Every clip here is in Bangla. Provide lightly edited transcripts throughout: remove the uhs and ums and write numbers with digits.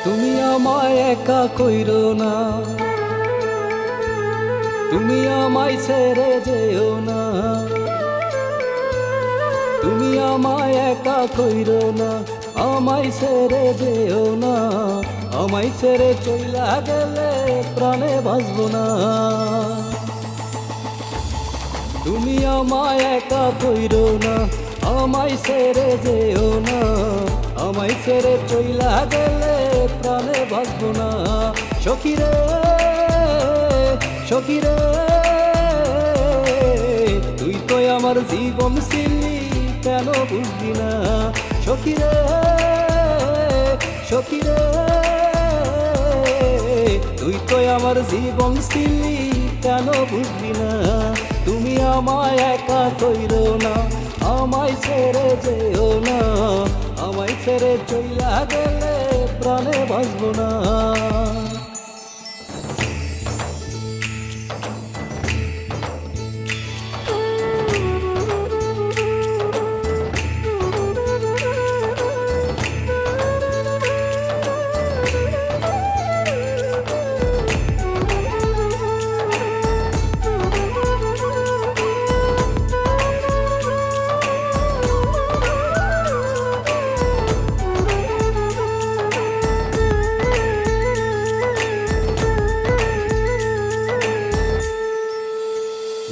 তুমি আমায় একা কইরো না, তুমি আমায় ছেড়ে যেও না। তুমি আমায় একা কইরো না, আমায় ছেড়ে যেও না। আমায় ছেড়ে চইলা গেলে প্রাণে বাঁচবো না। তুমি আমায় একা কইরো না, আমায় ছেড়ে যেও না। আমায় ছেড়ে চইলা গেলে প্রাণে বাঁচবো না। সখী রে, সখী রে, তুই তো আমার জীবন ছিলি, কেন বুঝবি না? সখী রে, সখী রে, তুই তো আমার জীবন ছিলি, কেন বুঝবি না? তুমি আমায় একা কইরো না, আমায় ছেড়ে যেও না। আমায় ছেড়ে চইলা গেলে প্রাণে বাঁচবো না।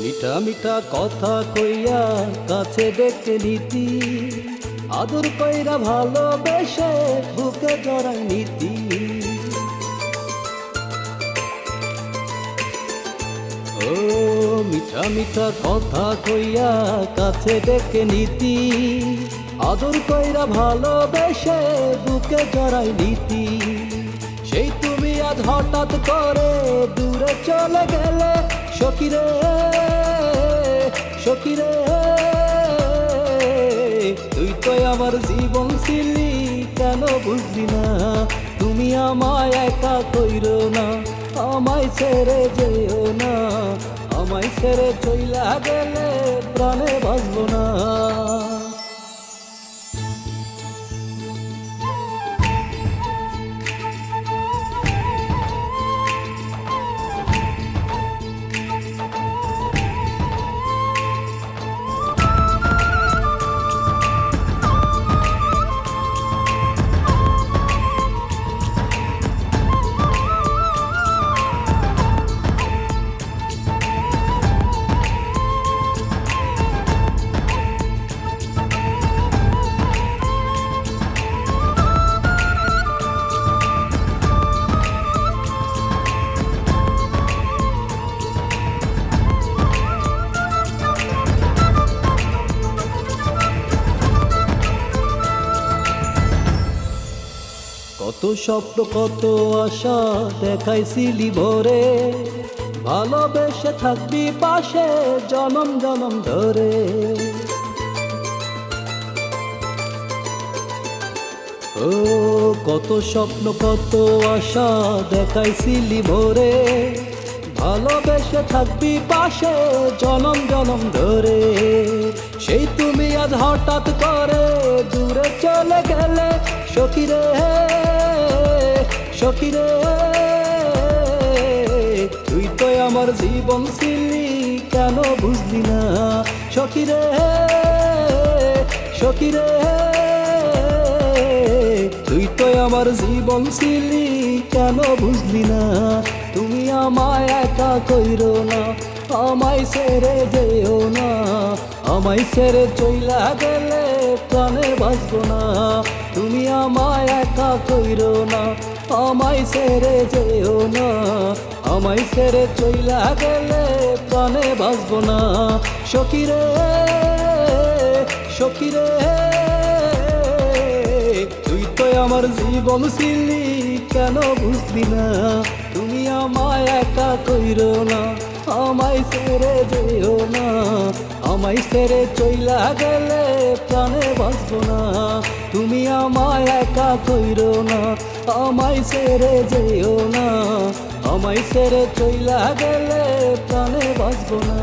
মিঠা মিঠা কথা কইয়া কাছে ডেকে নিতি, আদর কইরা ভালোবেসে বুকে জড়াই নিতি। ও মিঠা মিঠা কথা কইয়া কাছে ডেকে নিতি, আদর কইরা ভালোবেসে বুকে জড়াই নিতি। সেই তুমি আজ হঠাৎ করে দূরে চলে গেলে। সখী রে, সখী রে, তুই তো আমার জীবন ছিলি, কেন বুঝলি না? তুমি আমায় একা কইরো না, আমায় ছেড়ে যেও না। আমায় ছেড়ে চইলা গেলে প্রাণে বাঁচবো না। কত স্বপ্ন কত আশা দেখাইছিলি ভোরে, ভালোবেসে থাকবি পাশে জনম জনম ধরে। ও কত স্বপ্ন কত আশা দেখাইছিলি ভোরে, ভালোবেসে থাকবি পাশে জনম জনম ধরে। সেই তুমি আজ হঠাৎ করে দূরে চলে গেলে। সখী রে, সখী রে, তুই তো আমার জীবন ছিলি, কেন বুঝলি না? সখী রে, সখী রে, তুই তো আমার জীবন ছিলি, কেন বুঝলি না? তুমি আমায় একা কইরো না, আমায় ছেড়ে যেও না। আমায় ছেড়ে চইলা গেলে প্রাণে বাঁচবো না। তুমি আমায় একা কইরো না, আমায় ছেড়ে যেও না। আমায় ছেড়ে চইলা গেলে প্রাণে বাঁচবো না। সখী রে, সখী রে, তুই তো আমার জীবন ছিলি, কেন বুঝলি না? তুমি আমায় একা কইরো না, আমায় ছেড়ে যেও না। আমায় ছেড়ে চইলা গেলে প্রাণে বাঁচবো না। তুমি আমায় একা কইরো না, আমায় ছেড়ে যেও না। আমায় ছেড়ে চইলা গেলে প্রাণে বাঁচবো না।